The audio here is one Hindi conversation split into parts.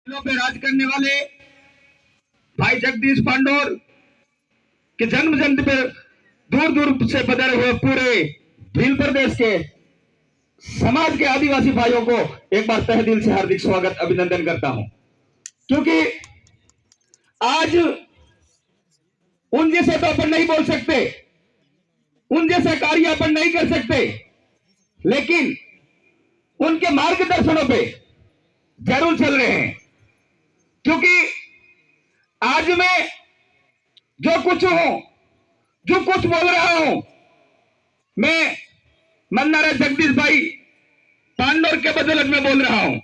पे राज करने वाले भाई जगदीश पांडोर के जन्म जयंती पर दूर दूर से पधारे हुए पूरे भील प्रदेश के समाज के आदिवासी भाइयों को एक बार तहे दिल से हार्दिक स्वागत अभिनंदन करता हूं, क्योंकि आज उन जैसे तो अपन नहीं बोल सकते, उन जैसा कार्य अपन नहीं कर सकते, लेकिन उनके मार्गदर्शनों पे जरूर चल रहे हैं। क्योंकि आज मैं जो कुछ हूं, जो कुछ बोल रहा हूं, मैं मन्नारा जगदीश भाई पांडोर के बदौलत में बोल रहा हूं।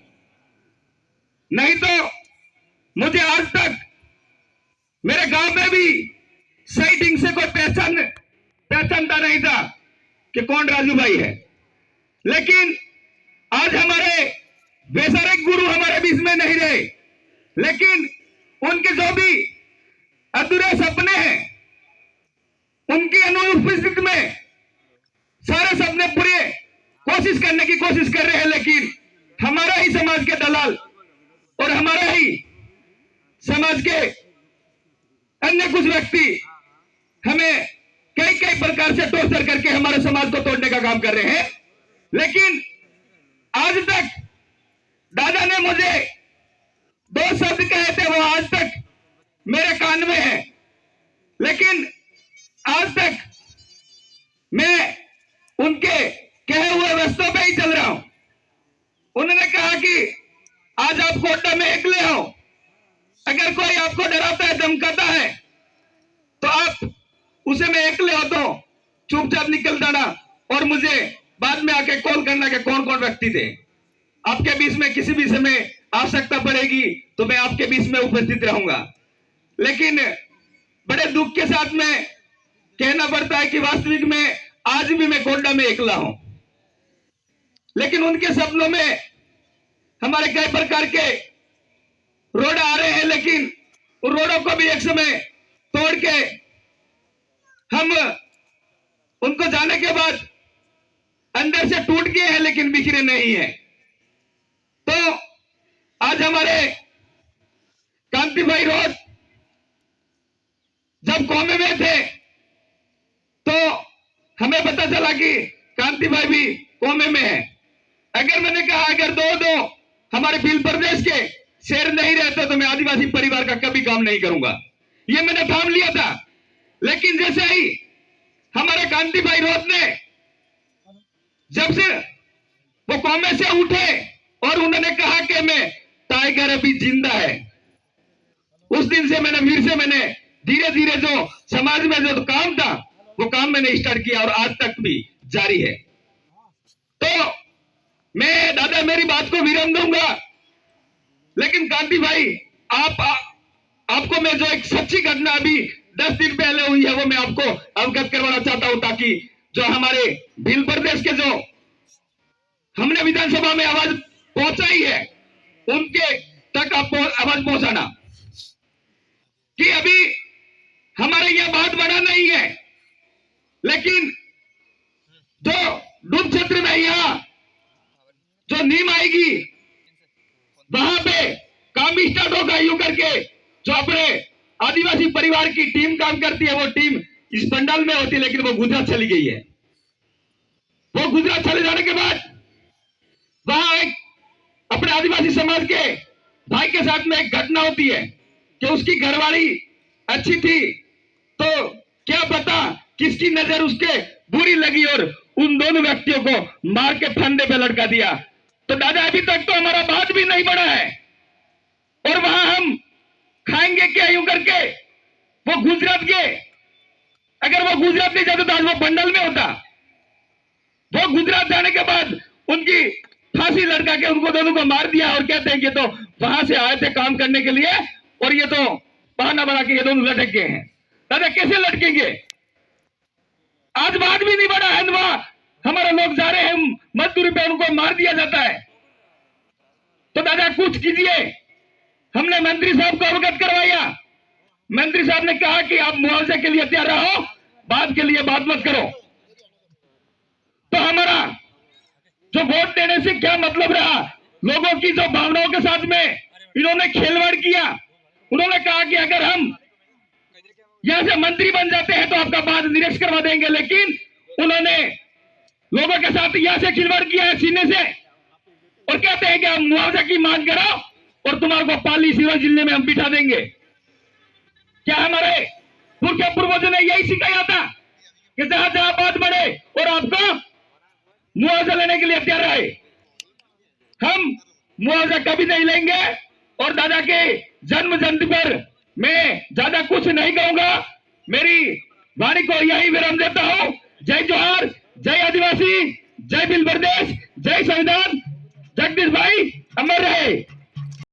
नहीं तो मुझे आज तक मेरे गांव में भी सही ढंग से कोई पहचानता नहीं था कि कौन राजू भाई है। लेकिन आज हमारे वैचारिक गुरु हमारे बीच में नहीं रहे, लेकिन उनके जो भी अधूरे सपने हैं, उनकी अनुपस्थिति में सारे सपने पूरे कोशिश करने की कोशिश कर रहे हैं। लेकिन हमारा ही समाज के दलाल और हमारा ही समाज के अन्य कुछ व्यक्ति हमें कई कई प्रकार से टॉर्चर करके हमारे समाज को तोड़ने का काम कर रहे हैं। लेकिन आज तक दादा ने मुझे दो शब्द कहे थे, वो आज तक मेरे कान में है। लेकिन आज तक मैं उनके कहे हुए रास्तों पे ही चल रहा हूं। उन्होंने कहा कि आज आप कोटा में अकेले हो, अगर कोई आपको डराता है, धमकाता है, तो आप उसे में अकेले हो तो चुपचाप निकल जाना और मुझे बाद में आके कॉल करना कि कौन कौन व्यक्ति थे। आपके बीच में किसी भी समय आवश्यकता पड़ेगी तो मैं आपके बीच में उपस्थित रहूंगा। लेकिन बड़े दुख के साथ में कहना पड़ता है कि वास्तविक में आज भी मैं कोटा में अकेला हूं। लेकिन उनके सपनों में हमारे कई प्रकार के रोड आ रहे हैं, लेकिन उन रोडों को भी एक समय तोड़ के हम उनको जाने के बाद अंदर से टूट गए हैं, लेकिन बिखरे नहीं है। तो आज हमारे कांति भाई रोड जब कौमे में थे तो हमें पता चला कि कांति भाई भी कौमे में है। अगर मैंने कहा अगर दो हमारे भील प्रदेश के शेर नहीं रहते तो मैं आदिवासी परिवार का कभी काम नहीं करूंगा, ये मैंने ठान लिया था। लेकिन जैसे ही हमारे कांति भाई रोड ने जब से वो कौमे से उठे और उन्होंने कहा कि मैं टाइगर अभी जिंदा है, उस दिन से मैंने धीरे धीरे जो समाज में जो काम था वो काम मैंने स्टार्ट किया और आज तक भी जारी है। तो मैं दादा मेरी बात को विराम दूंगा, लेकिन कांति भाई आपको मैं जो एक सच्ची घटना अभी 10 दिन पहले हुई है वो मैं आपको अवगत करवाना चाहता हूं, ताकि जो हमारे भील प्रदेश के जो हमने विधानसभा में आवाज पहुंचाई है उनके तक आपको आवाज पहुंचाना कि अभी हमारे यहां बात बना नहीं है, लेकिन जो डूब क्षेत्र में यहां जो नीम आएगी वहां पे काम स्टार्ट होगा। यूं करके जो अपने आदिवासी परिवार की टीम काम करती है वो टीम इस पंडाल में होती है, लेकिन वो गुजरात चली गई है। वो गुजरात चले जाने के बाद वहां एक अपने आदिवासी समाज के भाई के साथ में एक घटना होती है कि उसकी घरवाली अच्छी थी, तो क्या पता किसकी नजर उसके बुरी लगी और उन दोनों व्यक्तियों को मार के फंदे पे लटका दिया। तो दादा अभी तक तो हमारा बात भी नहीं बढ़ा है और वहां हम खाएंगे क्या यूं करके वो गुजरात गए। अगर वो गुजरात नहीं जाते तो आज वो बंडल में होता। वो गुजरात जाने के बाद उनकी फांसी लटका के उनको दोनों को मार दिया और कहते हैं कि तो वहां से आए थे काम करने के लिए और ये तो बहाना बना के ये दोनों लटक गए हैं। दादा कैसे लटकेंगे? आज बात भी नहीं बढ़ा है, वहां हमारे लोग जा रहे हैं, मजदूरी पे उनको मार दिया जाता है। तो दादा कुछ कीजिए। हमने मंत्री साहब को अवगत करवाया, मंत्री साहब ने कहा कि आप मुआवजे के लिए तैयार रहो, बात के लिए बात मत करो। तो हमारा जो वोट देने से क्या मतलब रहा, लोगों की जो भावनाओं के साथ में इन्होंने खिलवाड़ किया। उन्होंने कहा कि अगर हम यहां से मंत्री बन जाते हैं तो आपका बाद निरस्त करवा देंगे, लेकिन उन्होंने लोगों के साथ यहां से खिलवाड़ किया है सीने से, और कहते हैं कि हम मुआवजा की मांग करो और तुम्हारे को पाली सिरोही जिले में हम बिठा देंगे। क्या हमारे पूर्वजों ने यही सिखाया था कि जहां जहां बात बढ़े और आपको मुआवजा लेने के लिए तैयार रहे? हम मुआवजा कभी नहीं लेंगे। और दादा के जन्म जयंती पर मैं ज्यादा कुछ नहीं कहूंगा, मेरी वाणी को यही विराम देता हूं। जय जोहार, जय आदिवासी, जय भील प्रदेश, जय संविधान। जगदीश भाई अमर रहे।